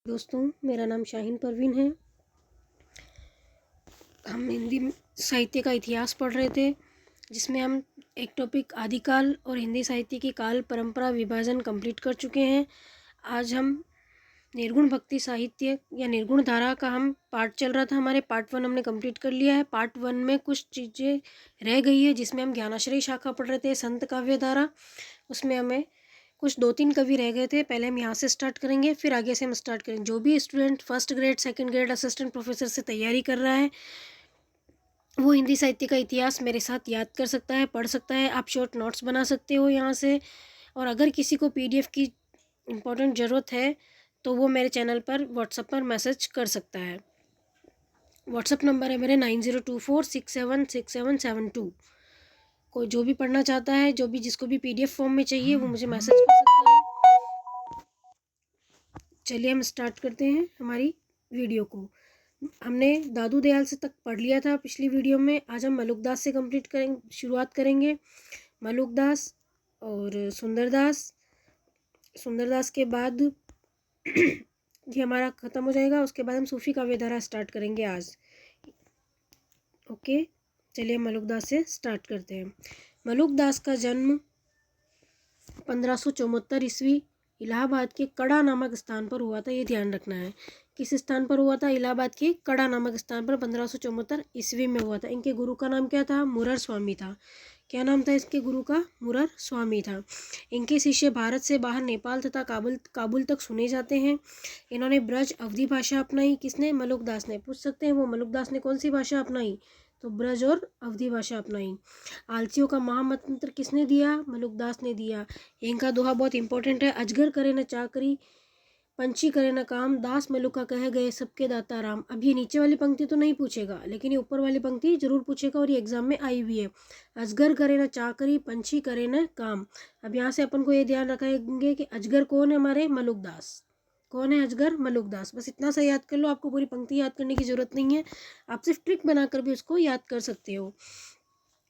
दोस्तों, मेरा नाम शाहीन परवीन है। हम हिंदी साहित्य का इतिहास पढ़ रहे थे, जिसमें हम एक टॉपिक आदिकाल और हिंदी साहित्य की काल परंपरा विभाजन कंप्लीट कर चुके हैं। आज हम निर्गुण भक्ति साहित्य या निर्गुण धारा का हम पार्ट चल रहा था। हमारे पार्ट 1 हमने कंप्लीट कर लिया है। पार्ट 1 में कुछ चीज़ें रह गई है, जिसमें हम ज्ञानाश्रयी शाखा पढ़ रहे थे, संत काव्य धारा। उसमें हमें कुछ 2-3 कवि रह गए थे। पहले हम यहाँ से स्टार्ट करेंगे, फिर आगे से हम स्टार्ट करेंगे। जो भी student first grade, second grade, assistant professor से तैयारी कर रहा है, वो हिंदी साहित्य का इतिहास मेरे साथ याद कर सकता है, पढ़ सकता है। आप शॉर्ट नोट्स बना सकते हो यहाँ से। और अगर किसी को PDF की इम्पोर्टेंट ज़रूरत है तो वो मेरे चैनल पर व्हाट्सएप पर मैसेज कर सकता है। व्हाट्सएप नंबर है मेरे 9024676772। कोई जो भी पढ़ना चाहता है, जिसको भी PDF फॉर्म में चाहिए, वो मुझे मैसेज कर सकता है। चलिए हम स्टार्ट करते हैं हमारी वीडियो को। हमने दादू दयाल से तक पढ़ लिया था पिछली वीडियो में। आज हम मलुकदास से शुरुआत करेंगे। मलुकदास और सुंदरदास के बाद ये हमारा ख़त्म हो जाएगा। उसके बाद हम सूफी काव्य धारा स्टार्ट करेंगे आज। ओके, चलिए मलुकदास से स्टार्ट करते हैं। मलुकदास का जन्म 1574 ईस्वी इलाहाबाद के कड़ा नामक स्थान पर हुआ था। ये ध्यान रखना है। किस स्थान पर हुआ था? इलाहाबाद के कड़ा नामक स्थान पर 1574 ईस्वी में हुआ था। इनके गुरु का नाम क्या था? मुरर स्वामी था। क्या नाम था इसके गुरु का? मुरर स्वामी था। इनके शिष्य भारत से बाहर नेपाल तथा काबुल तक सुने जाते हैं। इन्होंने ब्रज अवधी भाषा अपनाई। किसने? मलुकदास ने। पूछ सकते हैं वो मलुकदास ने कौन सी भाषा अपनाई? तो ब्रज और अवधी भाषा अपनाई। आलसियों का महामंत्र किसने दिया? मलुकदास ने दिया। इनका दोहा बहुत इंपॉर्टेंट है। अजगर करे न चाकरी, पंछी करे न काम, दास मलुका कह गए सबके दाता राम। अब ये नीचे वाली पंक्ति तो नहीं पूछेगा, लेकिन ये ऊपर वाली पंक्ति जरूर पूछेगा और ये एग्जाम में आई हुई है। अजगर करे न चाकरी, पंछी करे न काम। अब यहाँ से अपन को ये ध्यान रखेंगे कि अजगर कौन है? हमारे मलुकदास। कौन है अजगर? मलुकदास। बस इतना सा याद कर लो, आपको पूरी पंक्ति याद करने की जरूरत नहीं है। आप सिर्फ ट्रिक बनाकर भी उसको याद कर सकते हो,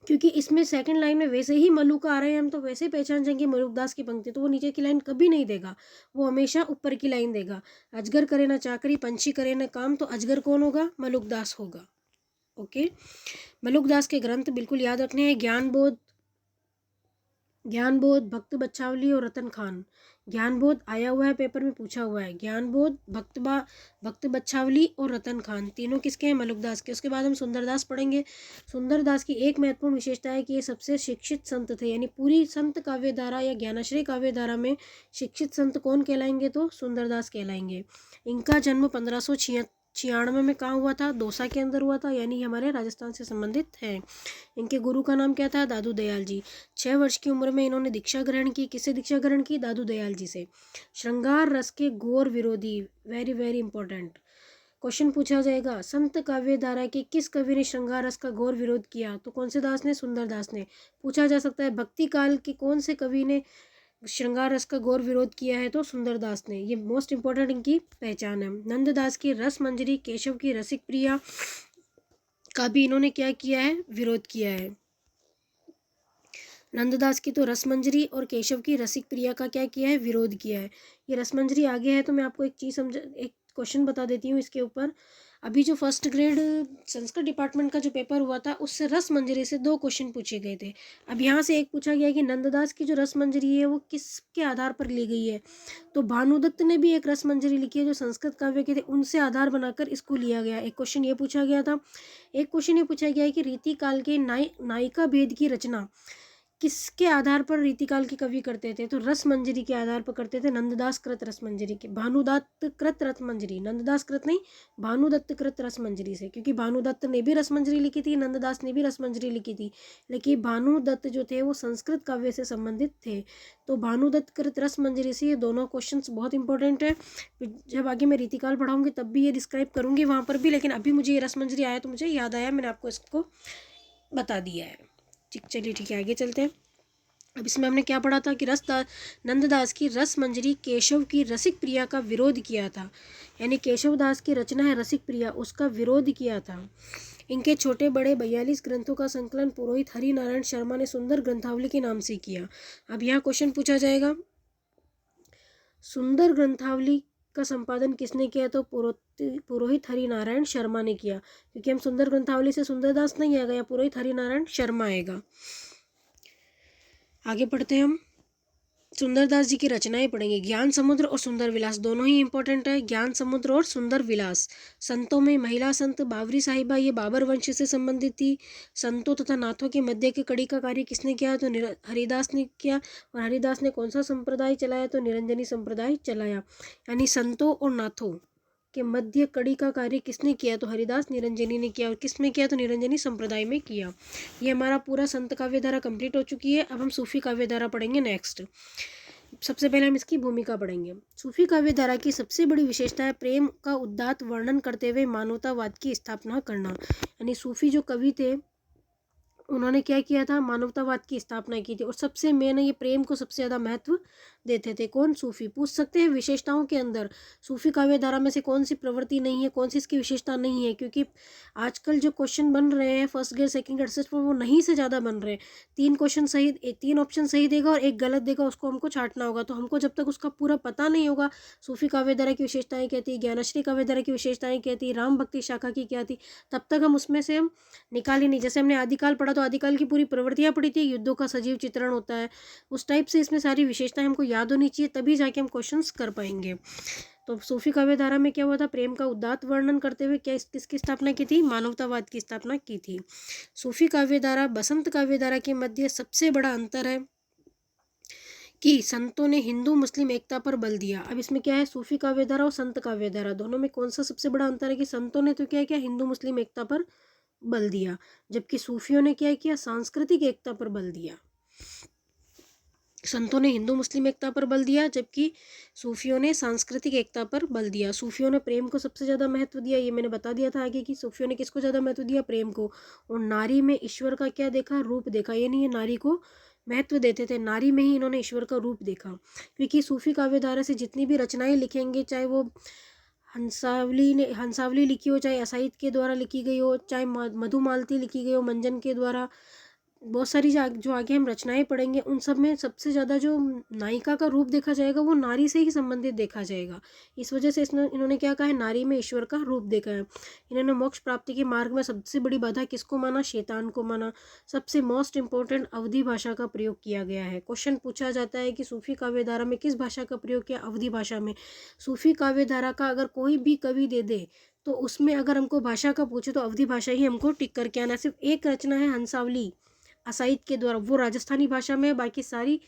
क्योंकि इसमें सेकंड लाइन में वैसे ही मलुका आ रहे हैं, हम तो वैसे पहचान जाएंगे मलुकदास की पंक्ति। तो वो नीचे की लाइन कभी नहीं देगा, वो हमेशा ऊपर की लाइन देगा। अजगर करे ना चाकरी, पंछी करे ना काम, तो अजगर कौन होगा? मलुकदास होगा। ओके, मलुकदास के ग्रंथ बिल्कुल याद रखने हैं। ज्ञानबोध, भक्त बच्चावली और रतन खान। ज्ञानबोध आया हुआ है, पेपर में पूछा हुआ है। ज्ञानबोध, भक्त बच्चावली और रतन खान तीनों किसके हैं? मलुकदास के। उसके बाद हम सुंदरदास पढ़ेंगे। सुंदरदास की एक महत्वपूर्ण विशेषता है कि ये सबसे शिक्षित संत थे। यानी पूरी संत काव्य धारा या ज्ञानाश्रय काव्य धारा में शिक्षित संत कौन कहलाएंगे? तो सुंदरदास कहलाएंगे। इनका जन्म 1596 में कहाँ हुआ था? दौसा के अंदर हुआ था, यानी हमारे राजस्थान से संबंधित है। इनके गुरु का नाम क्या था? दादू दयाल जी। 6 वर्ष की उम्र में इन्होंने दीक्षा ग्रहण की। किससे दीक्षा ग्रहण की? दादू दयाल जी से। श्रृंगार रस के घोर विरोधी, वेरी वेरी इंपॉर्टेंट क्वेश्चन पूछा जाएगा। संत काव्य धारा के किस कवि ने श्रृंगार रस का घोर विरोध किया? तो कौन से दास ने? सुंदरदास ने। पूछा जा सकता है भक्ति काल के कौन से कवि ने श्रृंगार रस का घोर विरोध किया है? तो सुंदरदास ने। ये मोस्ट इंपॉर्टेंट इनकी पहचान है। नंददास की रस मंजरी, केशव की रसिक प्रिया का भी इन्होंने क्या किया है? विरोध किया है। नंददास की तो रसमंजरी और केशव की रसिक प्रिया का क्या किया है? विरोध किया है। ये रसमंजरी आगे है, तो मैं आपको एक क्वेश्चन बता देती हूँ इसके ऊपर। अभी जो फर्स्ट ग्रेड संस्कृत डिपार्टमेंट का जो पेपर हुआ था, उससे रसमंजरी से 2 क्वेश्चन पूछे गए थे। अब यहाँ से एक पूछा गया कि नंददास की जो रसमंजरी है वो किसके आधार पर ली गई है? तो भानुदत्त ने भी एक रसमंजरी लिखी है जो संस्कृत काव्य के थे, उनसे आधार बनाकर इसको लिया गया। एक क्वेश्चन ये पूछा गया था। एक क्वेश्चन ये पूछा गया है कि रीतिकाल के नायिका भेद की रचना किसके आधार पर रीतिकाल के कवि करते थे? तो रस मंजरी के आधार पर करते थे। नंददास कृत रस मंजरी के। भानुदत्त कृत रस मंजरी, नंददास कृत नहीं, भानुदत्त कृत रस मंजरी से, क्योंकि भानुदत्त ने भी रस मंजरी लिखी थी, नंददास ने भी रस मंजरी लिखी थी, लेकिन भानुदत्त जो थे वो संस्कृत काव्य से संबंधित थे। तो भानुदत्त कृत रस मंजरी से ये दोनों क्वेश्चन बहुत इंपॉर्टेंट है। जब आगे मैं रीतिकाल पढ़ाऊंगी तब भी ये डिस्क्राइब करूंगी वहाँ पर भी, लेकिन अभी मुझे ये रस मंजरी आया तो मुझे याद आया, मैंने आपको इसको बता दिया है। ठीक, चलिए ठीक है, आगे चलते हैं। अब इसमें हमने क्या पढ़ा था कि नंददास की रस मंजरी केशव की रसिक प्रिया का विरोध किया था। यानी केशव दास की रचना है रसिक प्रिया, उसका विरोध किया था। इनके छोटे बड़े 42 ग्रंथों का संकलन पुरोहित हरि नारायण शर्मा ने सुंदर ग्रंथावली के नाम से किया। अब यहाँ क्वेश्चन पूछा जाएगा, सुंदर ग्रंथावली का संपादन किसने किया? तो पुरोहित हरिनारायण शर्मा ने किया, क्योंकि हम सुंदर ग्रंथावली से सुंदरदास नहीं आएगा, या पुरोहित हरिनारायण शर्मा आएगा। आगे पढ़ते हैं हम। सुंदरदास जी की रचनाएं पढ़ेंगे। ज्ञान समुद्र और सुंदर विलास दोनों ही इंपॉर्टेंट है। ज्ञान समुद्र और सुंदर विलास। संतों में महिला संत बावरी साहिबा, ये बाबर वंश से संबंधित थी। संतों तथा नाथों के मध्य की कड़ी का कार्य किसने किया? तो हरिदास ने किया। और हरिदास ने कौन सा संप्रदाय चलाया? तो निरंजनी संप्रदाय चलाया। यानी संतों और नाथों के मध्य कड़ी का कार्य किसने किया? तो हरिदास निरंजनी ने किया। और किसमें किया? तो निरंजनी संप्रदाय में किया। ये हमारा पूरा संत काव्य धारा कंप्लीट हो चुकी है। अब हम सूफी काव्य धारा पढ़ेंगे नेक्स्ट। सबसे पहले हम इसकी भूमिका पढ़ेंगे। सूफी काव्य धारा की सबसे बड़ी विशेषता है प्रेम का उदात्त वर्णन करते हुए मानवतावाद की स्थापना करना। यानी सूफी जो कवि थे उन्होंने क्या किया था? मानवतावाद की स्थापना की थी। और सबसे मेन है ये प्रेम को सबसे ज़्यादा महत्व देते थे। कौन? सूफी। पूछ सकते हैं विशेषताओं के अंदर सूफी काव्य धारा में से कौन सी प्रवृत्ति नहीं है, कौन सी इसकी विशेषता नहीं है, क्योंकि आजकल जो क्वेश्चन बन रहे हैं first grade second grade SS पर वो नहीं से ज़्यादा बन रहे हैं। 3 क्वेश्चन सही, 3 ऑप्शन सही देगा और 1 गलत देगा, उसको हमको छांटना होगा। तो हमको जब तक उसका पूरा पता नहीं होगा सूफी काव्य धारा की विशेषताएं क्या थी, ज्ञानश्री काव्य धारा की विशेषताएं क्या थी, राम भक्ति शाखा की क्या थी, तब तक हम उसमें से हम निकाल ही नहीं। जैसे हमने आदिकाल पढ़ा तो आदिकाल की पूरी प्रवृत्तियां पढ़ी थी, युद्धों का सजीव चित्रण होता है, उस टाइप से इसमें सारी विशेषताएं हमको याद होनी चाहिए, तभी जाके हम क्वेश्चंस कर पाएंगे। तो सूफी काव्य धारा में क्या हुआ था? प्रेम का उदात्त वर्णन करते हुए क्या किसकी स्थापना की थी? मानवतावाद की स्थापना की थी। सूफी काव्य धारा बसंत काव्य धारा के मध्य सबसे बड़ा अंतर है कि संतों ने हिंदू मुस्लिम एकता पर बल दिया। अब इसमें क्या है? सूफी काव्य धारा और संत काव्य धारा दोनों में कौन सा सबसे बड़ा अंतर है? कि संतों ने तो क्या किया? हिंदू मुस्लिम एकता पर बल दिया, जबकि सूफियों ने क्या किया? सांस्कृतिक एकता पर बल दिया। संतों ने हिंदू मुस्लिम एकता पर बल दिया, जबकि सूफियों ने सांस्कृतिक एकता पर बल दिया। सूफियों ने प्रेम को सबसे ज़्यादा महत्व दिया, ये मैंने बता दिया था आगे कि सूफियों ने किसको ज़्यादा महत्व दिया? प्रेम को। और नारी में ईश्वर का क्या देखा? रूप देखा। ये नहीं, ये नारी को महत्व देते थे, नारी में ही इन्होंने ईश्वर का रूप देखा। क्योंकि सूफी काव्य धारा से जितनी भी रचनाएं लिखेंगे, चाहे वो हंसावली लिखी हो, चाहे असाइद के द्वारा लिखी गई हो, चाहे मधुमालती लिखी गई हो मंजन के द्वारा, बहुत सारी जो आगे हम रचनाएं पढ़ेंगे उन सब में सबसे ज़्यादा जो नायिका का रूप देखा जाएगा वो नारी से ही संबंधित देखा जाएगा। इस वजह से इन्होंने क्या कहा है? नारी में ईश्वर का रूप देखा है। इन्होंने मोक्ष प्राप्ति के मार्ग में सबसे बड़ी बाधा किसको माना? शैतान को माना। सबसे मोस्ट इंपॉर्टेंट अवधी भाषा का प्रयोग किया गया है। क्वेश्चन पूछा जाता है कि सूफी काव्य धारा में किस भाषा का प्रयोग किया? अवधी भाषा में। सूफी काव्य धारा का अगर कोई भी कवि दे दे तो उसमें अगर हमको भाषा का पूछे तो अवधी भाषा ही हमको टिक करके आना। सिर्फ एक रचना है हंसावली असाइद के द्वारा, वो राजस्थानी भाषा में, बाकी सारी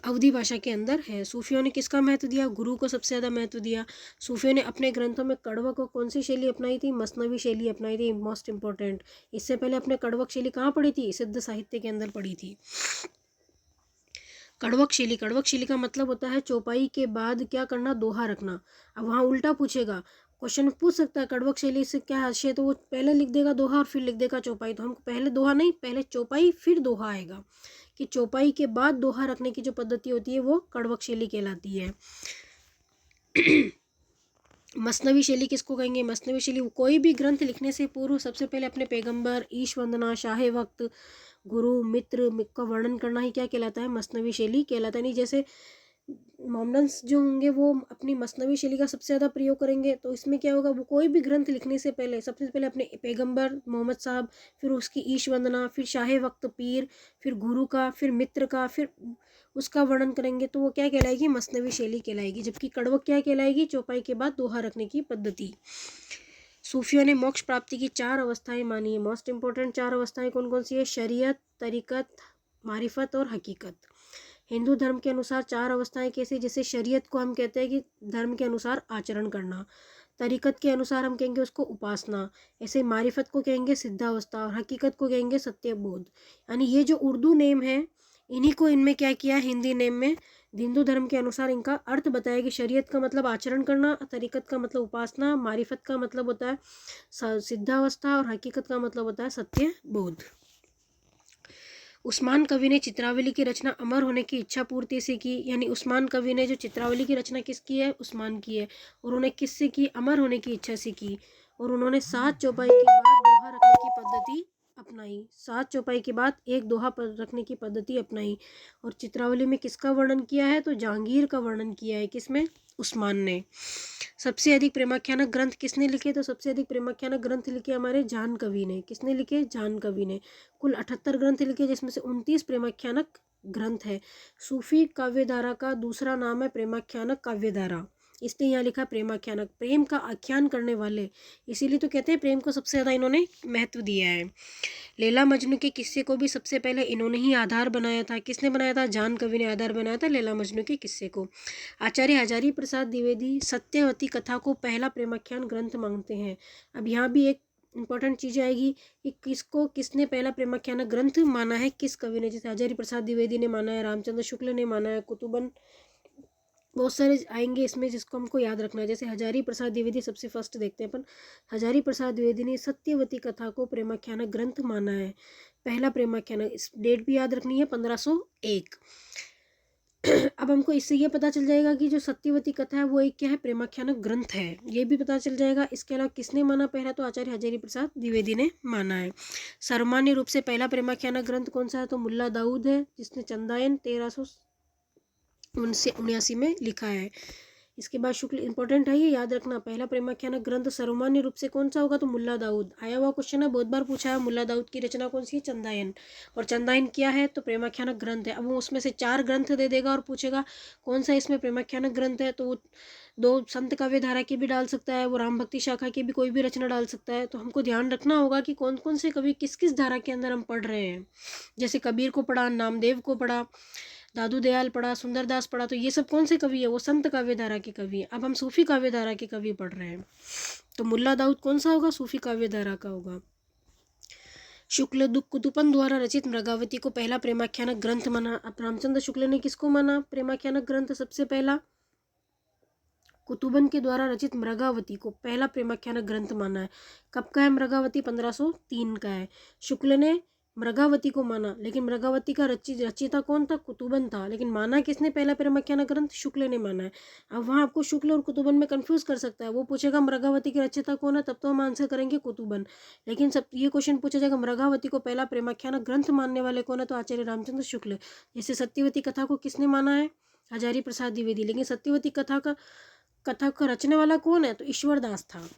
अवधी भाषा के अंदर है। सूफियों ने किसका महत्व दिया? गुरु को सबसे ज़्यादा महत्व दिया। सूफियों ने अपने ग्रंथों में कड़वक और कौन सी शैली अपनाई थी? मसनवी शैली अपनाई थी, मोस्ट इंपॉर्टेंट। इससे पहले अपने कड़वक शैली कहाँ पढ़ी थी? सिद्ध साहित्य के अंदर पढ़ी थी। कड़वक शैली का मतलब होता है चौपाई के बाद क्या करना? दोहा रखना। अब वहाँ उल्टा पूछेगा, क्वेश्चन पूछ सकता है कड़वक शैली से क्या आशय, तो वो पहले लिख देगा दोहा और फिर लिख देगा चौपाई। तो हमको पहले दोहा नहीं, पहले चौपाई फिर दोहा आएगा, कि चौपाई के बाद दोहा रखने की जो पद्धति होती है वो कड़वक शैली कहलाती है। मसनवी शैली किसको कहेंगे? मसनवी शैली कोई भी ग्रंथ लिखने से पूर्व सबसे पहले अपने पैगंबर, ईश वंदना, शाहे वक्त, गुरु, मित्र का वर्णन करना ही क्या कहलाता है? मसनवी शैली कहलाता है। नहीं, जैसे मोहम्मदन्स जो होंगे वो अपनी मसनवी शैली का सबसे ज़्यादा प्रयोग करेंगे, तो इसमें क्या होगा? वो कोई भी ग्रंथ लिखने से पहले सबसे पहले अपने पैगंबर मोहम्मद साहब, फिर उसकी ईश वंदना, फिर शाहे वक्त पीर, फिर गुरु का, फिर मित्र का, फिर उसका वर्णन करेंगे, तो वो क्या कहलाएगी? मसनवी शैली कहलाएगी। जबकि कड़वक क्या कहलाएगी? चौपाई के बाद दोहा रखने की पद्धति। सूफियों ने मोक्ष प्राप्ति की 4 अवस्थाएं मानी है। मोस्ट इंपॉर्टेंट 4 अवस्थाएं कौन कौन सी है? शरीयत, तरीकत, मारिफत और हकीकत। हिंदू धर्म के अनुसार 4 अवस्थाएं कैसे? जैसे शरीयत को हम कहते हैं कि धर्म के अनुसार आचरण करना, तरीकत के अनुसार हम कहेंगे उसको उपासना, ऐसे मारिफत को कहेंगे सिद्धावस्था, और हकीकत को कहेंगे सत्यबोध। यानी ये जो उर्दू नेम है इन्हीं को इनमें क्या किया? हिंदी नेम में हिंदू धर्म के अनुसार इनका अर्थ बताया कि शरीयत का मतलब आचरण करना, तरीकत का मतलब उपासना, मारिफत का मतलब होता है सिद्धावस्था, और हकीकत का मतलब होता है सत्य बोध। उस्मान कवि ने चित्रावली की रचना अमर होने की इच्छा पूर्ति से की। यानी उस्मान कवि ने जो चित्रावली की रचना किसकी है? उस्मान की है। और उन्होंने किससे की? अमर होने की इच्छा से की। और उन्होंने 7 चौपाई के बाद दोहा रखने की पद्धति अपनाई, 7 चौपाई के बाद एक दोहा पर रखने की पद्धति अपनाई। और चित्रावली में किसका वर्णन किया है? तो जहांगीर का वर्णन किया है। किसमें? उस्मान ने। सबसे अधिक प्रेमाख्यानक ग्रंथ किसने लिखे? तो सबसे अधिक प्रेमाख्यानक ग्रंथ लिखे हमारे जान कवि ने। किसने लिखे? जान कवि ने। कुल 78 ग्रंथ लिखे, जिसमें से 29 प्रेमाख्यानक ग्रंथ है। सूफी काव्यधारा का दूसरा नाम है प्रेमाख्यानक काव्यधारा, इसलिए यहाँ लिखा प्रेमाख्यानक, प्रेम का आख्यान करने वाले, इसीलिए तो कहते हैं प्रेम को सबसे ज़्यादा इन्होंने महत्व दिया है। लैला मजनू के किस्से को भी सबसे पहले इन्होंने ही आधार बनाया था। किसने बनाया था? जान कवि ने आधार बनाया था लैला मजनू के किस्से को। आचार्य हजारी प्रसाद द्विवेदी सत्यवती कथा को पहला प्रेमाख्यान ग्रंथ मांगते हैं। अब यहाँ भी एक इंपॉर्टेंट चीज़ आएगी कि किसने पहला प्रेमाख्यान ग्रंथ माना है, किस कवि ने। जैसे हजारी प्रसाद द्विवेदी ने माना है, रामचंद्र शुक्ल ने माना है, कुतुबन, बहुत सारे आएंगे इसमें जिसको हमको याद रखना है। जैसे हजारी प्रसाद द्विवेदी सबसे फर्स्ट देखते हैं अपन। हजारी प्रसाद द्विवेदी ने सत्यवती कथा को प्रेमाख्यान ग्रंथ माना है, पहला प्रेमाख्यान। इस डेट भी याद रखनी है, 1501। अब हमको इससे ये पता चल जाएगा कि जो सत्यवती कथा है वो एक क्या है? प्रेमाख्यानक ग्रंथ है, ये भी पता चल जाएगा। इसके अलावा किसने माना पहला? तो आचार्य हजारी प्रसाद द्विवेदी ने माना है। सर्वमान्य रूप से पहला प्रेमाख्यानक ग्रंथ कौन सा है? तो मुल्ला दाऊद है, जिसने चंदायन 1379 में लिखा है। इसके बाद शुक्ल, इंपॉर्टेंट है ये याद रखना, पहला प्रेमाख्यानक ग्रंथ सर्वमान्य रूप से कौन सा होगा? तो मुल्ला दाऊद। आया हुआ क्वेश्चन है, बहुत बार पूछा है। मुल्ला दाऊद की रचना कौन सी है? चंदायन। और चंदायन क्या है? तो प्रेमाख्यानक ग्रंथ है। अब वो उसमें से 4 ग्रंथ दे देगा और पूछेगा कौन सा इसमें प्रेमाख्यानक ग्रंथ है, तो वो 2 संत काव्य धारा की भी डाल सकता है, वो राम भक्ति शाखा की भी कोई भी रचना डाल सकता है। तो हमको ध्यान रखना होगा कि कौन कौन से कवि किस किस धारा के अंदर हम पढ़ रहे हैं। जैसे कबीर को पढ़ा, नामदेव को पढ़ा, दादू दयाल पढ़ा, सुंदरदास पढ़ा, तो ये सब कौन से कवि है? वो संत काव्यधारा के कवि हैं। अब हम सूफी काव्यधारा के कवि पढ़ रहे हैं, तो मुल्ला दाऊद कौन सा होगा? सूफी काव्यधारा का होगा। शुक्ल कुतुपन द्वारा रचित मृगावती को पहला प्रेमाख्यानक ग्रंथ माना। अब रामचंद्र शुक्ल ने किसको माना प्रेमाख्यानक ग्रंथ? सबसे पहला कुतुबन के द्वारा रचित मृगावती को पहला प्रेमाख्यानक ग्रंथ माना है। कब का है मृगावती? 1503 का है। शुक्ल ने मृगावती को माना, लेकिन मृगावती का रचयिता कौन था? कुतुबन था। लेकिन माना किसने पहला प्रेमाख्यानक ग्रंथ? शुक्ल ने माना है। अब वहाँ आपको शुक्ल और कुतुबन में कंफ्यूज कर सकता है। वो पूछेगा मृगावती के रचयिता कौन है, तब तो हम आंसर करेंगे कुतुबन। लेकिन सब ये क्वेश्चन पूछा जाएगा मृगावती को पहला प्रेमाख्यानक ग्रंथ मानने वाले कौन है, तो आचार्य रामचंद्र शुक्ल। जैसे सत्यवती कथा को किसने माना है? हजारी प्रसाद द्विवेदी। लेकिन सत्यवती कथा का रचने वाला कौन है? तो ईश्वर दास था।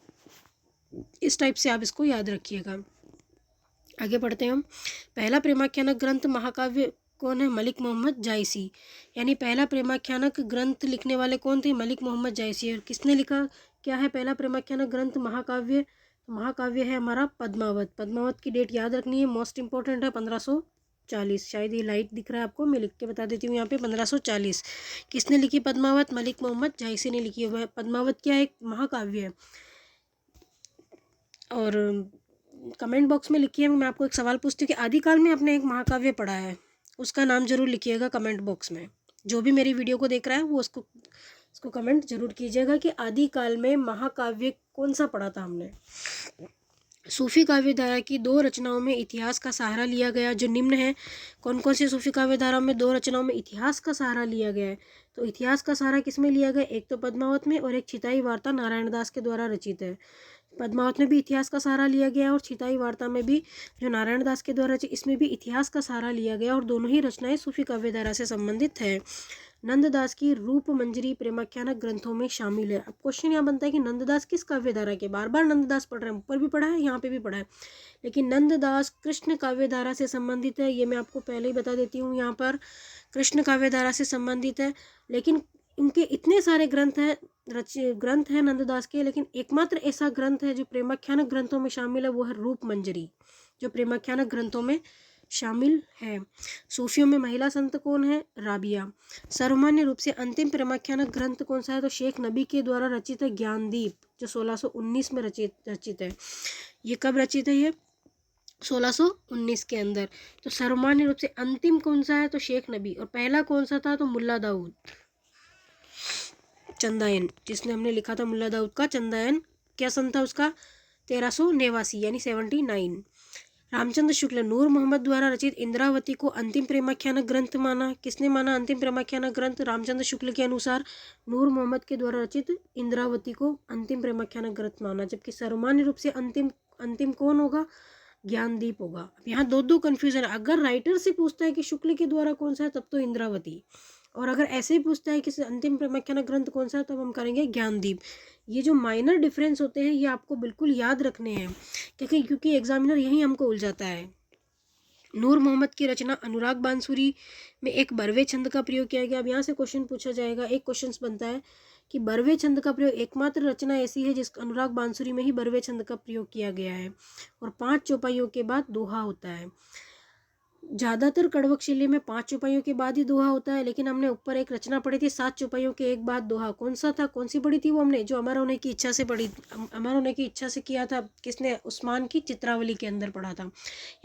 इस टाइप से आप इसको याद रखिएगा। आगे बढ़ते हैं हम। पहला प्रेमाख्यानक ग्रंथ महाकाव्य कौन है? मलिक मोहम्मद जायसी। यानी पहला प्रेमाख्यानक ग्रंथ लिखने वाले कौन थे? मलिक मोहम्मद जायसी। और किसने लिखा क्या है पहला प्रेमाख्यानक ग्रंथ महाकाव्य? महाकाव्य है हमारा पद्मावत। पद्मावत की डेट याद रखनी है, मोस्ट इंपॉर्टेंट है, 1540। शायद ये लाइट दिख रहा है आपको, मैं लिख के बता देती हूँ यहाँ पे, 1540। किसने लिखी पद्मावत? मलिक मोहम्मद जायसी ने लिखी है। पद्मावत क्या है? एक महाकाव्य है। और कमेंट बॉक्स में लिखिए, मैं आपको एक सवाल पूछती हूँ कि आदिकाल में आपने एक महाकाव्य पढ़ा है, उसका नाम जरूर लिखिएगा कमेंट बॉक्स में। जो भी मेरी वीडियो को देख रहा है वो उसको कमेंट जरूर कीजिएगा कि आदिकाल में महाकाव्य कौन सा पढ़ा था हमने। सूफी काव्यधारा की 2 रचनाओं में इतिहास का सहारा लिया गया, जो निम्न है। कौन कौन सी सूफी काव्यधारा में 2 रचनाओं में इतिहास का सहारा लिया गया है? तो इतिहास का सहारा किस में लिया गया? एक तो पद्मावत में, और एक छिताई वार्ता नारायण दास के द्वारा रचित है। पद्मावत में भी इतिहास का सहारा लिया गया और छिताई वार्ता में भी, जो नारायण दास के द्वारा रचित, इसमें भी इतिहास का सहारा लिया गया, और दोनों ही रचनाएं सूफी काव्यधारा से संबंधित है। नंददास की रूप मंजरी प्रेमाख्यानक ग्रंथों में शामिल है। अब क्वेश्चन यहाँ बनता है कि नंददास किस काव्यधारा के? बार बार नंददास पढ़ रहे हैं, ऊपर भी पढ़ा है, यहाँ पे भी पढ़ा है, लेकिन नंददास कृष्ण काव्यधारा से संबंधित है। ये मैं आपको पहले ही बता देती हूँ, यहाँ पर कृष्ण काव्यधारा से संबंधित है। लेकिन इनके इतने सारे ग्रंथ हैं नंददास के, लेकिन एकमात्र ऐसा ग्रंथ है जो प्रेमाख्यानक ग्रंथों में शामिल है, वो है रूप मंजरी, जो प्रेमाख्यानक ग्रंथों में शामिल है। सूफियों में महिला संत कौन है? राबिया। सर्वमान्य रूप से अंतिम प्रेमाख्यानक ग्रंथ कौन सा है? तो शेख नबी के द्वारा रचित है ज्ञानदीप, जो 1619 में रचित है। ये कब रचित है? ये 1619 के अंदर। तो सर्वमान्य रूप से अंतिम कौन सा है? तो शेख नबी। और पहला कौन सा था? तो मुल्ला दाऊद चंदायन, जिसने हमने लिखा था मुल्ला दाऊद का चंदायन। क्या सन था उसका? 1389 यानी 79। रामचंद्र शुक्ल नूर मोहम्मद द्वारा रचित इंद्रावती को अंतिम प्रेमाख्यानक ग्रंथ माना। किसने माना अंतिम प्रेमाख्यानक ग्रंथ? रामचंद्र शुक्ल के अनुसार नूर मोहम्मद के द्वारा रचित इंद्रावती को अंतिम प्रेमाख्यानक ग्रंथ माना। जबकि सर्वमान्य रूप से अंतिम कौन होगा? ज्ञानदीप होगा। अब यहाँ दो दो कन्फ्यूजन, अगर राइटर से पूछता है कि शुक्ल के द्वारा कौन सा है तब तो इंद्रावती, और अगर ऐसे ही पूछता है कि अंतिम प्रमाख्यान ग्रंथ कौन सा है तब हम करेंगे ज्ञानदीप। ये जो माइनर डिफरेंस होते हैं ये आपको बिल्कुल याद रखने हैं, क्योंकि एग्जामिनर यही हमको उलझाता है। नूर मोहम्मद की रचना अनुराग बांसुरी में एक बरवे छंद का प्रयोग किया गया। अब यहाँ से क्वेश्चन पूछा जाएगा, एक क्वेश्चन बनता है कि बरवे छंद का प्रयोग, एकमात्र रचना ऐसी है जिस अनुराग बांसुरी में ही बरवे छंद का प्रयोग किया गया है, और 5 चौपाइयों के बाद दोहा होता है। ज़्यादातर कड़वक शिले में 5 चौपाइयों के बाद ही दोहा होता है, लेकिन हमने ऊपर एक रचना पढ़ी थी 7 चौपाइयों के एक बाद दोहा। कौन सा था, कौन सी पढ़ी थी वो हमने, जो अमर होने की इच्छा से पढ़ी, अमर होने की इच्छा से किया था किसने, उस्मान की चित्रावली के अंदर पढ़ा था।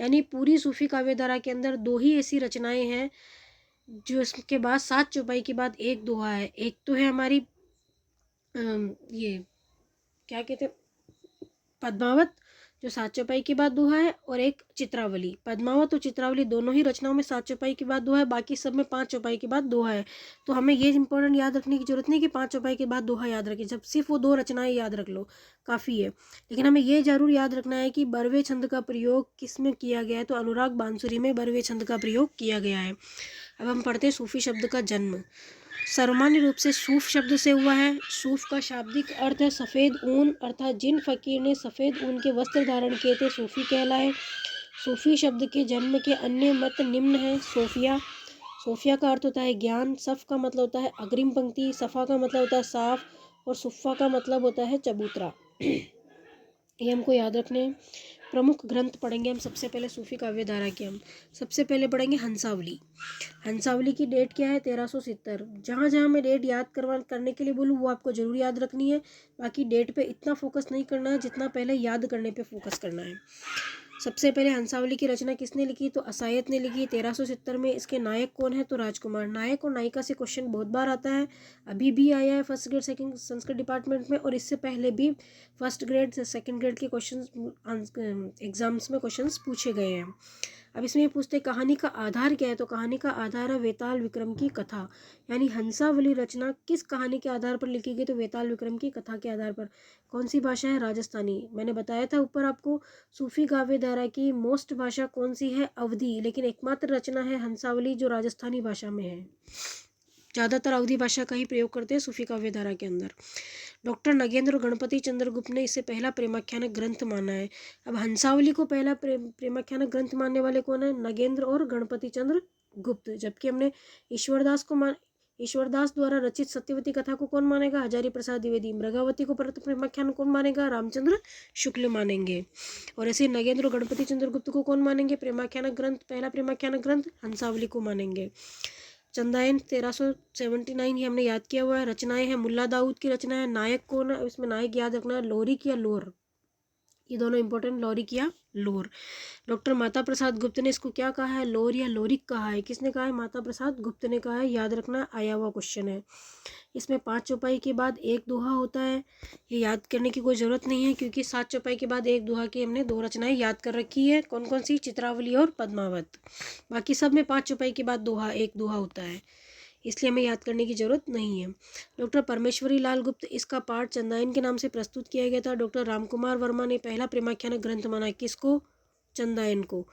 यानी पूरी सूफी काव्यधारा के अंदर 2 ही ऐसी रचनाएं हैं जो इसके बाद 7 चौपाई के बाद एक दोहा है। एक तो है हमारी ये क्या कहते, पद्मावत जो 7 चौपाई के बाद दोहा है, और एक चित्रावली। पद्मावत और चित्रावली दोनों ही रचनाओं में 7 चौपाई के बाद दोहा है, बाकी सब में 5 चौपाई के बाद दोहा है। तो हमें ये इंपॉर्टेंट याद रखने की जरूरत नहीं कि 5 चौपाई के बाद दोहा याद रखें, जब सिर्फ वो 2 रचनाएं याद रख लो काफ़ी है। लेकिन हमें ये जरूर याद रखना है कि बरवे छंद का प्रयोग किस में किया गया है, तो अनुराग बांसुरी में बरवे छंद का प्रयोग किया गया है। अब हम पढ़ते हैं सूफी शब्द का जन्म। सामान्य रूप से सूफ शब्द से हुआ है। सूफ का शाब्दिक अर्थ है सफ़ेद ऊन, अर्थात जिन फकीर ने सफ़ेद ऊन के वस्त्र धारण किए थे सूफी कहलाए। सूफी शब्द के जन्म के अन्य मत निम्न है। सोफिया, सोफिया का अर्थ होता है ज्ञान, सफ़ का मतलब होता है अग्रिम पंक्ति, सफ़ा का मतलब होता है साफ, और सुफ़ा का मतलब होता है चबूतरा। ये हमको याद रखने हैं। प्रमुख ग्रंथ पढ़ेंगे हम सबसे पहले सूफी काव्यधारा के। हम सबसे पहले पढ़ेंगे हंसावली। हंसावली की डेट क्या है, 1370। जहाँ जहाँ मैं डेट याद करने के लिए बोलूँ वो आपको जरूर याद रखनी है। बाकी डेट पे इतना फोकस नहीं करना है जितना पहले याद करने पे फोकस करना है। सबसे पहले हंसावली की रचना किसने लिखी, तो असायत ने लिखी 1370 में। इसके नायक कौन है, तो राजकुमार। नायक और नायिका से क्वेश्चन बहुत बार आता है, अभी भी आया है first grade second Sanskrit department में, और इससे पहले भी फर्स्ट ग्रेड सेकंड ग्रेड के क्वेश्चन एग्जाम्स में क्वेश्चंस पूछे गए हैं। अब इसमें ये पूछते कहानी का आधार क्या है, तो कहानी का आधार है वेताल विक्रम की कथा। यानी हंसावली रचना किस कहानी के आधार पर लिखी गई, तो वेताल विक्रम की कथा के आधार पर। कौन सी भाषा है, राजस्थानी। मैंने बताया था ऊपर आपको सूफी काव्यधारा की मोस्ट भाषा कौन सी है, अवधी, लेकिन एकमात्र रचना है हंसावली जो राजस्थानी भाषा में है। ज़्यादातर अवधी भाषा का ही प्रयोग करते हैं सूफी काव्यधारा के अंदर। डॉक्टर नगेंद्र और गणपति चंद्र गुप्त ने इसे पहला प्रेमाख्यान ग्रंथ माना है। अब हंसावली को पहला प्रेमाख्यान ग्रंथ मानने वाले कौन है, नगेंद्र और गणपति चंद्र गुप्त। जबकि हमने ईश्वरदास द्वारा रचित सत्यवती कथा को कौन मानेगा, हजारी प्रसाद द्विवेदी। मृगावती को प्रेमाख्यान कौन मानेगा, रामचंद्र शुक्ल मानेंगे। और ऐसे नगेंद्र और गणपति चंद्र गुप्त को कौन मानेंगे, प्रेमाख्यान ग्रंथ, पहला प्रेमाख्यान ग्रंथ हंसावली को मानेंगे। चंदायन 1379 ये हमने याद किया हुआ है। रचनाएं हैं मुल्ला दाऊद की रचना है। नायक कौन है, इसमें नायक याद रखना है लोरिक या लोर, ये दोनों इंपॉर्टेंट, लोरिक या लोर। डॉक्टर माता प्रसाद गुप्त ने इसको क्या कहा है, लोर या लोरिक कहा है। किसने कहा है, माता प्रसाद गुप्त ने कहा है। याद रखना, आया हुआ क्वेश्चन है। इसमें 5 चौपाई के बाद एक दोहा होता है। ये याद करने की कोई ज़रूरत नहीं है क्योंकि 7 चौपाई के बाद एक दोहा की हमने 2 रचनाएं याद कर रखी है। कौन कौन सी, चित्रावली और पद्मावत। बाकी सब में 5 चौपाई के बाद एक दोहा होता है, इसलिए हमें याद करने की जरूरत नहीं है। डॉक्टर परमेश्वरी लाल गुप्त, इसका पाठ चंदायन के नाम से प्रस्तुत किया गया था। डॉक्टर रामकुमार वर्मा ने पहला प्रेमाख्यान ग्रंथ माना, किसको, चंदायन को।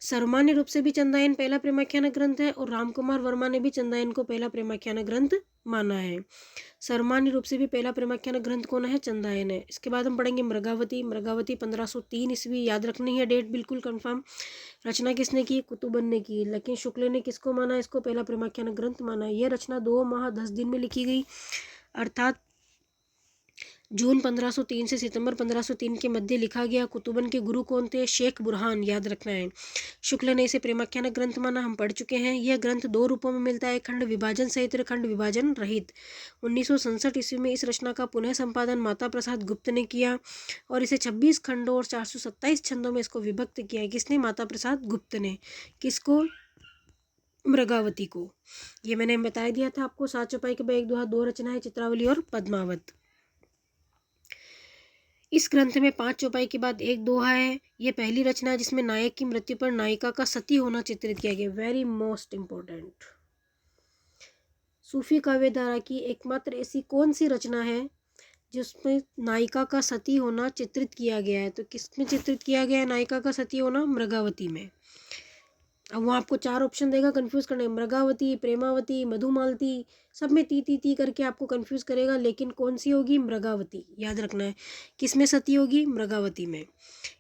सामान्य रूप से भी चंदायन पहला प्रेमाख्यान ग्रंथ है, और रामकुमार वर्मा ने भी चंदायन को पहला प्रेमाख्यान ग्रंथ माना है। सामान्य रूप से भी पहला प्रेमाख्यान ग्रंथ कौन है, चंदायन है। इसके बाद हम पढ़ेंगे मृगावती। मृगावती 1503 ईस्वी, याद रखनी है डेट बिल्कुल कंफर्म। रचना किसने की, कुतुबन ने की। लेकिन शुक्ल ने किसको माना, इसको पहला प्रेमाख्यान ग्रंथ माना। यह रचना 2 माह 10 दिन में लिखी गई, अर्थात जून 1503 से सितंबर 1503 के मध्य लिखा गया। कुतुबन के गुरु कौन थे, शेख बुरहान, याद रखना है। शुक्ल ने इसे प्रेमाख्यान ग्रंथ माना, हम पढ़ चुके हैं। यह ग्रंथ 2 रूपों में मिलता है, खंड विभाजन सहित और खंड विभाजन रहित। 1967 ईस्वी में इस रचना का पुनः संपादन माता प्रसाद गुप्त ने किया, और इसे 26 खंडों और 427 छंदों में इसको विभक्त किया। किसने, माता प्रसाद गुप्त ने। किसको, मृगावती को। ये मैंने बता दिया था आपको। 7 चौपाई के बाद एक दोहा, 2 रचना है, चित्रावली और पद्मावत। इस ग्रंथ में 5 चौपाई के बाद एक दोहा है। यह पहली रचना है जिसमें नायक की मृत्यु पर नायिका का सती होना चित्रित किया गया। Very most important. सूफी काव्यधारा की एकमात्र ऐसी कौन सी रचना है जिसमें नायिका का सती होना चित्रित किया गया है। तो किस में चित्रित किया गया है नायिका का सती होना? मृगावती में। अब वो आपको 4 ऑप्शन देगा कंफ्यूज करने, मृगावती, प्रेमावती, मधुमालती, सब में ती करके आपको कंफ्यूज करेगा, लेकिन कौन सी होगी? मृगावती, याद रखना है। किस में सती होगी? मृगावती में।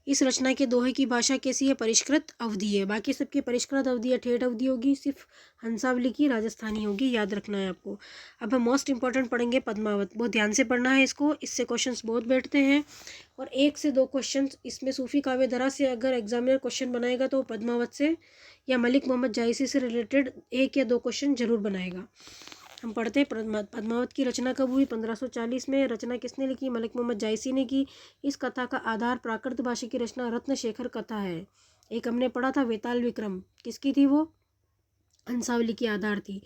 इस रचना के दोहे की भाषा कैसी है? परिष्कृत अवधि है। बाकी सबकी परिष्कृत अवधि है, ठेठ अवधि होगी, सिर्फ हंसावली की राजस्थानी होगी, याद रखना है आपको। अब हम मोस्ट इंपॉर्टेंट पढ़ेंगे पद्मावत, बहुत ध्यान से पढ़ना है इसको, इससे क्वेश्चंस बहुत बैठते हैं और 1 से 2 क्वेश्चंस इसमें सूफी काव्यधारा से अगर एग्जामिनर क्वेश्चन बनाएगा तो पद्मावत से या मलिक मोहम्मद जायसी से रिलेटेड 1 या 2 क्वेश्चन जरूर बनाएगा। हम पढ़ते हैं पद्मावत की रचना कब हुई? 1540 में। रचना किसने लिखी? मलिक मोहम्मद जायसी ने की। इस कथा का आधार प्राकृत भाषा की रचना रत्नशेखर कथा है। एक हमने पढ़ा था वेताल विक्रम, किसकी थी वो? हंसावली की आधार थी।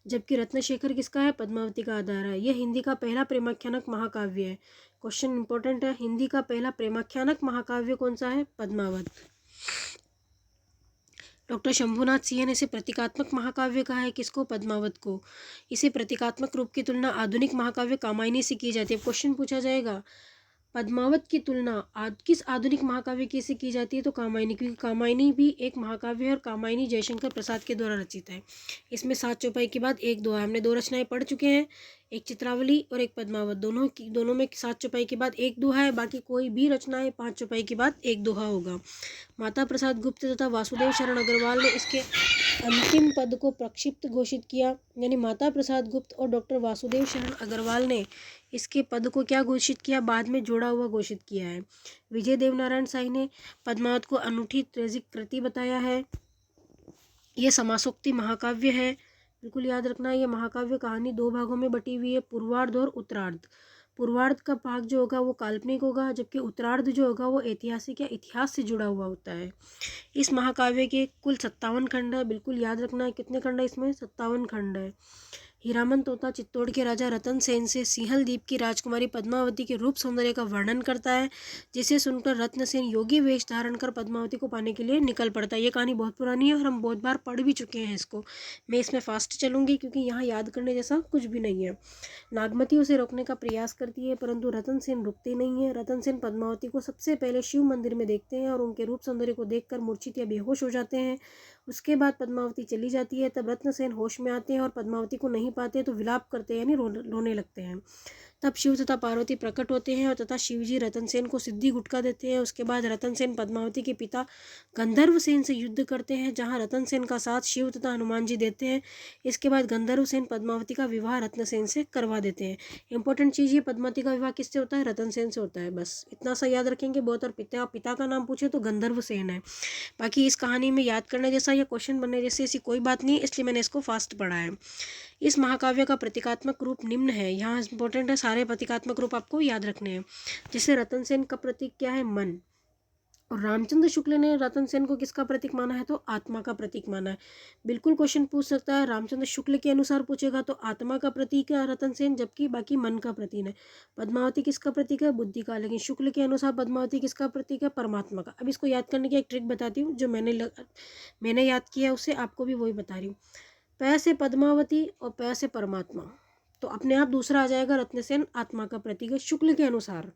जबकि रत्नशेखर किसका है? पद्मावती का आधार है। यह हिंदी का पहला प्रेमाख्यानक महाकाव्य है। क्वेश्चन इंपॉर्टेंट है, हिंदी का पहला प्रेमाख्यानक महाकाव्य कौन सा है? पद्मावत। डॉक्टर शंभुनाथ सिंह ने इसे प्रतीकात्मक महाकाव्य कहा है, किसको? पद्मावत को। इसे प्रतीकात्मक रूप की तुलना आधुनिक महाकाव्य कामायनी से की जाती है। क्वेश्चन पूछा जाएगा पद्मावत की तुलना किस आधुनिक महाकाव्य की से की जाती है? तो कामायनी, क्योंकि कामायनी भी एक महाकाव्य है और कामायनी जयशंकर प्रसाद के द्वारा रचित है। इसमें 7 चौपाई के बाद 1 दोहा, हमने 2 रचनाएं पढ़ चुके हैं, एक चित्रावली और एक पद्मावत। दोनों में 7 चौपाई के बाद 1 दोहा है, बाकी कोई भी रचनाएं 5 चौपाई के बाद 1 दोहा होगा। माता प्रसाद गुप्त तथा वासुदेव शरण अग्रवाल ने इसके अंतिम पद को प्रक्षिप्त घोषित किया, यानी माता प्रसाद गुप्त और डॉक्टर वासुदेव शरण अग्रवाल ने इसके पद को क्या घोषित किया? बाद में जोड़ा हुआ घोषित किया है। विजय देवनारायण साई ने पद्मावत को अनूठी त्रैजिक कृति बताया है। यह समासोक्ति महाकाव्य है, बिल्कुल याद रखना। यह महाकाव्य कहानी 2 भागों में बटी हुई है, पूर्वार्ध और उत्तरार्ध। पूर्वार्ध का भाग जो होगा वो काल्पनिक होगा, जबकि उत्तरार्ध जो होगा वो ऐतिहासिक या इतिहास से जुड़ा हुआ होता है। इस महाकाव्य के कुल 57 खंड है, बिल्कुल याद रखना है। कितने खंड है इसमें? 57 खंड है। हीरामन तोता चित्तौड़ के राजा रतन सेन से सिंहल द्वीप की राजकुमारी पद्मावती के रूप सौंदर्य का वर्णन करता है, जिसे सुनकर रत्नसेन योगी वेश धारण कर पद्मावती को पाने के लिए निकल पड़ता है। ये कहानी बहुत पुरानी है और हम बहुत बार पढ़ भी चुके हैं इसको। मैं इसमें फास्ट चलूंगी क्योंकि यहाँ याद करने जैसा कुछ भी नहीं है। नागमती उसे रोकने का प्रयास करती है, परंतु रतन सेन रुकते नहीं है। रतन सेन पद्मावती को सबसे पहले शिव मंदिर में देखते हैं और उनके रूप सौंदर्य को देखकर मूर्छित या बेहोश हो जाते हैं। उसके बाद पद्मावती चली जाती है, तब रत्नसेन होश में आते हैं और पद्मावती को नहीं पाते तो विलाप करते हैं, यानी रोने लगते हैं। तब शिव तथा पार्वती प्रकट होते हैं और तथा शिवजी रतनसेन को सिद्धि गुटका देते हैं। उसके बाद रतनसेन पद्मावती के पिता गंधर्वसेन से युद्ध करते हैं, जहां रतनसेन का साथ शिव तथा हनुमान जी देते हैं। इसके बाद गंधर्वसेन पद्मावती का विवाह रत्नसेन से करवा देते हैं। इंपॉर्टेंट चीज़ ये, पद्मावती का विवाह किससे होता है? रतनसेन से होता है, बस इतना सा याद रखेंगे बहुत। और पिता का नाम पूछे तो गंधर्वसेन है। बाकी इस कहानी में याद करने जैसा या क्वेश्चन बनने जैसी ऐसी कोई बात नहीं है, इसलिए मैंने इसको फास्ट पढ़ा है। इस महाकाव्य का प्रतीकात्मक रूप निम्न है, यहाँ इंपॉर्टेंट है, सारे प्रतीकात्मक रूप आपको याद रखने हैं। जैसे रतनसेन का प्रतीक क्या है? मन। और रामचंद्र शुक्ल ने रतनसेन को किसका प्रतीक माना है? तो आत्मा का प्रतीक माना है। बिल्कुल क्वेश्चन पूछ सकता है, रामचंद्र शुक्ल के अनुसार पूछेगा तो आत्मा का प्रतीक है रतनसेन, जबकि बाकी मन का प्रतीक है। पद्मावती किसका प्रतीक है? बुद्धि का। लेकिन शुक्ल के अनुसार पद्मावती किसका प्रतीक है? परमात्मा का। अब इसको याद करने की एक ट्रिक बताती हूँ, जो मैंने याद किया उससे आपको भी वही बता रही हूँ। प से पद्मावती और प से परमात्मा, तो अपने आप दूसरा आ जाएगा, रत्नसेन आत्मा का प्रतीक है शुक्ल के अनुसार।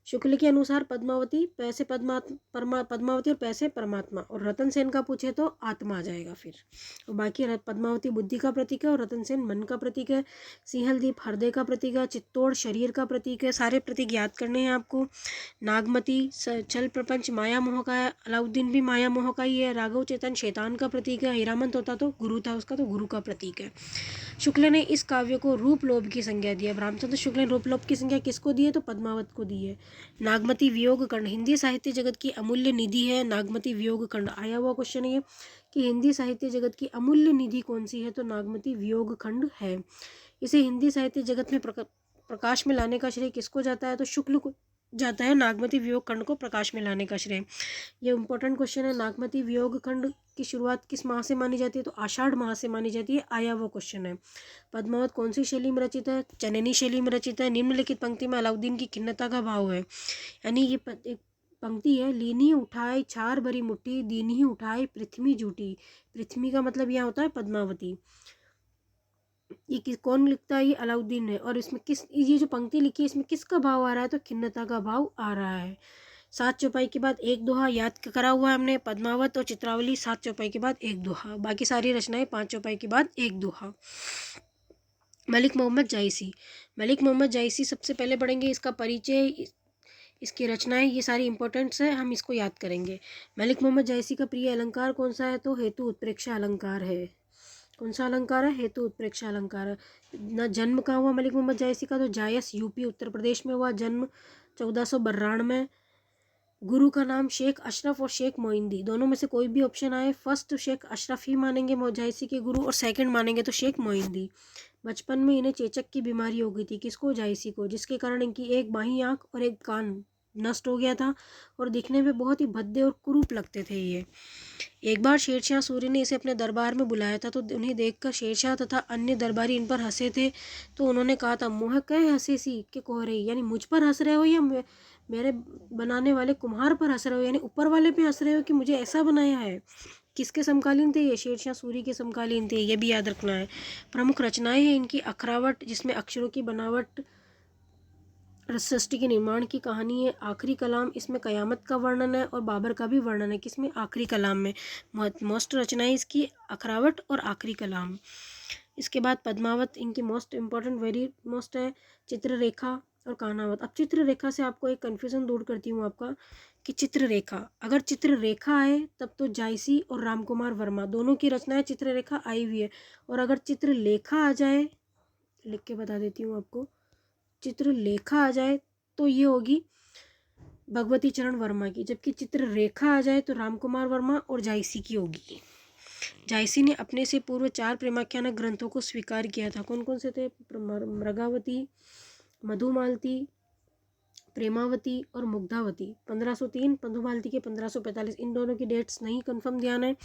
शुक्ल के अनुसार पद्मावती, पैसे पद्मावती और पैसे परमात्मा, और रतन सेन का पूछे तो आत्मा आ जाएगा फिर। और बाकी पद्मावती बुद्धि का प्रतीक है और रतन सेन मन का प्रतीक है। सिंहलदीप हृदय का प्रतीक है, चित्तौड़ शरीर का प्रतीक है। सारे प्रतीक याद करने हैं आपको। नागमती चल प्रपंच माया मोह का है, अलाउद्दीन भी माया मोह का ही है। राघव चेतन शैतान का प्रतीक है। हीरामन तोता तो गुरु था उसका, तो गुरु का प्रतीक है। शुक्ल ने इस काव्य को रूप लोभ की संज्ञा दी है। रामचंद्र शुक्ल ने रूप लोभ की संज्ञा किसको दी है? तो पद्मावत को दी है। नागमती वियोग खंड हिंदी साहित्य जगत की अमूल्य निधि है। नागमती वियोग खंड आया हुआ क्वेश्चन है ये कि हिंदी साहित्य जगत की अमूल्य निधि कौन सी है? तो नागमती वियोग खंड है। इसे हिंदी साहित्य जगत में प्रकाश में लाने का श्रेय किसको जाता है? तो शुक्ल को जाता है। नागमती वियोग खंड को प्रकाश में लाने का श्रेय। ये इंपॉर्टेंट क्वेश्चन है। नागमती वियोग खंड की शुरुआत किस माह से मानी जाती है? तो आषाढ़ माह से मानी जाती है। आया वो क्वेश्चन है। पद्मावत कौन सी शैली में रचित है? चनैनी शैली में रचित है। निम्नलिखित पंक्ति में अलाउद्दीन की खिन्नता का भाव है, यानी ये एक पंक्ति है, लीनी उठाए छार भरी मुट्ठी, दीनी उठाए पृथ्वी जूठी। पृथ्वी का मतलब यहाँ होता है पद्मावती। कौन लिखता है? ये अलाउद्दीन ने। और इसमें ये जो पंक्ति लिखी है इसमें किसका भाव आ रहा है? तो खिन्नता का भाव आ रहा है। 7 चौपाई के बाद एक दोहा याद करा हुआ है हमने। पद्मावत और चित्रावली 7 चौपाई के बाद एक दोहा, बाकी सारी रचनाएं 5 चौपाई के बाद एक दोहा। मलिक मोहम्मद जायसी। मलिक मोहम्मद जायसी सबसे पहले पढ़ेंगे, इसका परिचय, इसकी रचनाएं, ये सारी इंपॉर्टेंट्स है, हम इसको याद करेंगे। मलिक मोहम्मद जायसी का प्रिय अलंकार कौन सा है? तो हेतु उत्प्रेक्षा अलंकार है। कौन सा अलंकार है? हेतु उत्प्रेक्षा अलंकार है। न जन्म कहाँ हुआ मलिक मोहम्मद जायसी का? तो जायस यूपी उत्तर प्रदेश में हुआ जन्म 1492 में। गुरु का नाम शेख अशरफ और शेख मोइंदी, दोनों में से कोई भी ऑप्शन आए, फर्स्ट शेख अशरफ ही मानेंगे जायसी के गुरु और सेकंड मानेंगे तो शेख मोइंदी। बचपन में इन्हें चेचक की बीमारी हो गई थी, किसको? जायसी को, जिसके कारण इनकी एक बाहीं आंख और एक कान नष्ट हो गया था और दिखने में बहुत ही भद्दे और कुरूप लगते थे ये। एक बार शेरशाह सूरी ने इसे अपने दरबार में बुलाया था, तो उन्हें देखकर शेरशाह तथा अन्य दरबारी इन पर हंसे थे। तो उन्होंने कहा था, मोह कह हंसे सी के कोह रही, यानी मुझ पर हंस रहे हो या मेरे बनाने वाले कुम्हार पर हंस रहे हो, यानी ऊपर वाले पे हंस रहे हो कि मुझे ऐसा बनाया है। किसके समकालीन थे ये? शेरशाह सूरी के समकालीन थे, ये भी याद रखना है। प्रमुख रचनाएं हैं इनकी अखरावट, जिसमें अक्षरों की बनावट, सृष्टि के निर्माण की कहानी है। आखिरी कलाम, इसमें कयामत का वर्णन है और बाबर का भी वर्णन है। किसमें? आखिरी कलाम में। मोस्ट रचनाएं इसकी अखरावट और आखिरी कलाम। इसके बाद पद्मावत इनकी मोस्ट इम्पॉर्टेंट, वेरी मोस्ट है। चित्ररेखा और कानावत। अब चित्ररेखा से आपको एक कन्फ्यूज़न दूर करती हूँ आपका, कि चित्ररेखा, अगर चित्ररेखा आए तब तो जायसी और रामकुमार वर्मा दोनों की रचनाएं चित्ररेखा आई हुई है, और अगर चित्रलेखा आ जाए, लिख के बता देती हूँ आपको, चित्रलेखा आ जाए तो ये होगी भगवती चरण वर्मा की, जबकि चित्ररेखा आ जाए तो रामकुमार वर्मा और जायसी की होगी। जायसी ने अपने से पूर्व 4 प्रेमाख्यानक ग्रंथों को स्वीकार किया था। कौन कौन से थे? मृगावती, मधुमालती, प्रेमावती और मुग्धावती। 1503, मधुमालती के 1545, इन दोनों की डेट्स नहीं कंफर्म ध्यान है।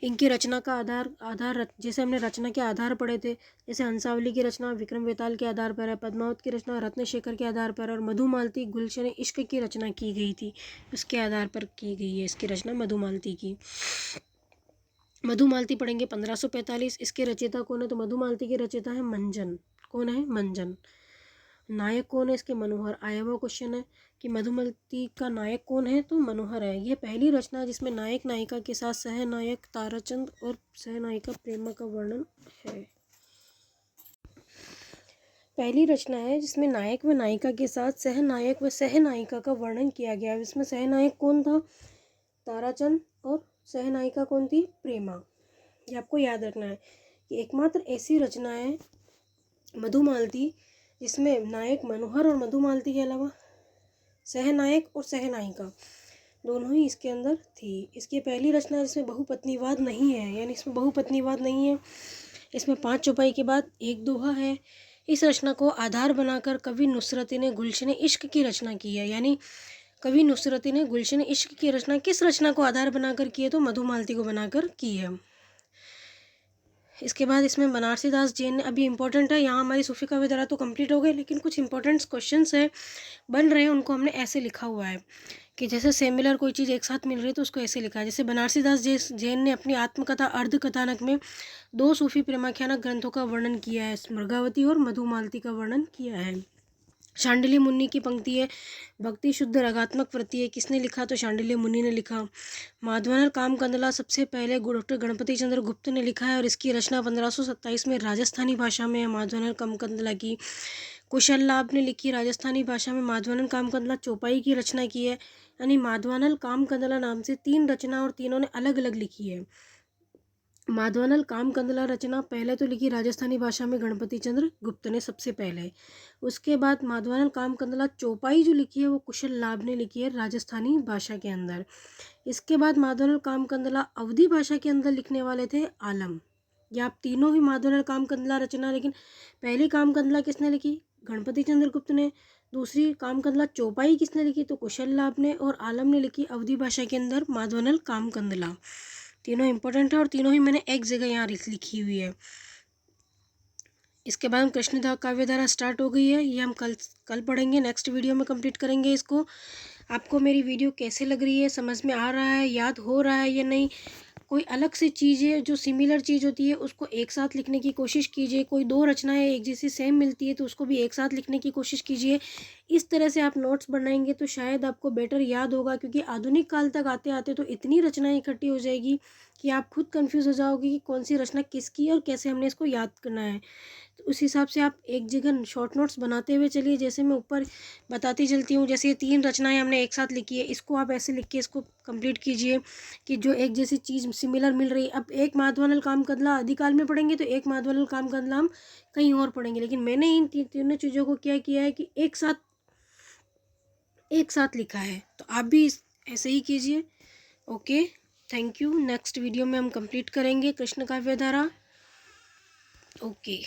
इनकी रचना का आधार जैसे हमने रचना के आधार पढ़े थे, जैसे हंसावली की रचना विक्रम वेताल के आधार पर है, पद्मावत की रचना रत्नशेखर के आधार पर, और मधुमालती गुलशन इश्क की रचना की गई थी, उसके आधार पर की गई है इसकी रचना मधुमालती की। मधुमालती पढ़ेंगे 1545, इसके रचयिता कौन है? तो मधुमालती के रचयिता है मंजन। कौन है? मंजन। नायक कौन है इसके? मनोहर। आया हुआ क्वेश्चन है कि मधुमालती का नायक कौन है? तो मनोहर है। यह पहली रचना है जिसमें नायक नायिका के साथ सहनायक ताराचंद और सहनायिका प्रेमा का वर्णन है। पहली रचना है जिसमें नायक व नायिका के साथ सहनायक व सहनायिका का वर्णन किया गया। इसमें सहनायक कौन था? ताराचंद, और सहनायिका कौन थी? प्रेमा। ये आपको याद रखना है कि एकमात्र ऐसी रचना है मधुमालती जिसमें नायक मनोहर और मधुमालती के अलावा सहनायक और सहनायिका दोनों ही इसके अंदर थी। इसकी पहली रचना जिसमें बहुपत्नीवाद नहीं है, यानी इसमें बहुपत्नीवाद नहीं है। इसमें 5 चौपाई के बाद एक दोहा है। इस रचना को आधार बनाकर कवि नुसरती ने गुलशन इश्क की रचना की है, यानी कवि नुसरती ने गुलशन इश्क की रचना किस रचना को आधार बनाकर की है? तो मधुमालती को बनाकर की है। इसके बाद इसमें बनारसी दास जैन ने, अभी इंपॉर्टेंट है, यहाँ हमारी सूफी काव्य धारा तो कंप्लीट हो गई, लेकिन कुछ इंपॉर्टेंट क्वेश्चंस है बन रहे हैं, उनको हमने ऐसे लिखा हुआ है कि जैसे सिमिलर कोई चीज़ एक साथ मिल रही है तो उसको ऐसे लिखा है। जैसे बनारसी दास जैन ने अपनी आत्मकथा अर्ध कथानक में 2 सूफी प्रेमाख्यानक ग्रंथों का वर्णन किया है, मृगावती और मधुमालती का वर्णन किया है। शांडिल्य मुनि की पंक्ति है, भक्ति शुद्ध रागात्मक वृत्ति है, किसने लिखा? तो शांडिल्य मुनि ने लिखा। माधवानल काम कंदला सबसे पहले डॉक्टर गणपति चंद्र गुप्त ने लिखा है और इसकी रचना 1527 में राजस्थानी भाषा में है माधवानल काम कंदला की। कुशल लाभ ने लिखी राजस्थानी भाषा में माधवानल काम कंदला चौपाई की रचना की है, यानी माधवानल काम कंदला नाम से 3 रचना और तीनों ने अलग अलग लिखी है। माधवानल काम कंदला रचना पहले तो लिखी राजस्थानी भाषा में गणपति चंद्र गुप्त ने सबसे पहले, उसके बाद माधवानल काम कंदला चौपाई जो लिखी है वो कुशल लाभ ने लिखी है राजस्थानी भाषा के अंदर। इसके बाद माधवानल काम कंदला अवधी भाषा के अंदर लिखने वाले थे आलम। या आप तीनों ही माधवानल काम कंदला रचना, लेकिन पहली काम कंदला किसने लिखी? गणपति चंद्र गुप्त ने। दूसरी काम कंदला चौपाई किसने लिखी? तो कुशल लाभ ने। और आलम ने लिखी अवधी भाषा के अंदर माधवानल काम कंदला। तीनों इंपॉर्टेंट है और तीनों ही मैंने एक जगह यहाँ लिखी हुई है। इसके बाद हम कृष्ण काव्य धारा स्टार्ट हो गई है, ये हम कल पढ़ेंगे, नेक्स्ट वीडियो में कंप्लीट करेंगे इसको। आपको मेरी वीडियो कैसे लग रही है, समझ में आ रहा है, याद हो रहा है या नहीं। कोई अलग से चीज़ें जो सिमिलर चीज़ होती है उसको एक साथ लिखने की कोशिश कीजिए। कोई दो रचनाएं एक जैसी सेम मिलती है तो उसको भी एक साथ लिखने की कोशिश कीजिए। इस तरह से आप नोट्स बनाएंगे तो शायद आपको बेटर याद होगा, क्योंकि आधुनिक काल तक आते आते तो इतनी रचनाएं इकट्ठी हो जाएगी कि आप खुद कंफ्यूज हो जाओगे कि कौन सी रचना किसकी है और कैसे हमने इसको याद करना है। तो उस हिसाब से आप एक जगह शॉर्ट नोट्स बनाते हुए चलिए, जैसे मैं ऊपर बताती चलती हूँ। जैसे ये 3 रचनाएं हमने एक साथ लिखी है, इसको आप ऐसे लिख के इसको कंप्लीट कीजिए कि जो एक जैसी चीज़ सिमिलर मिल रही है। अब एक माधवानल काम कदला आदिकाल में पढ़ेंगे तो एक माधवानल काम कदला हम कहीं और पढ़ेंगे, लेकिन मैंने इन तीनों चीज़ों को क्या किया है कि एक साथ लिखा है। तो आप भी ऐसे ही कीजिए। Okay, thank you. Next video में हम कंप्लीट करेंगे कृष्ण काव्य धारा। ओके।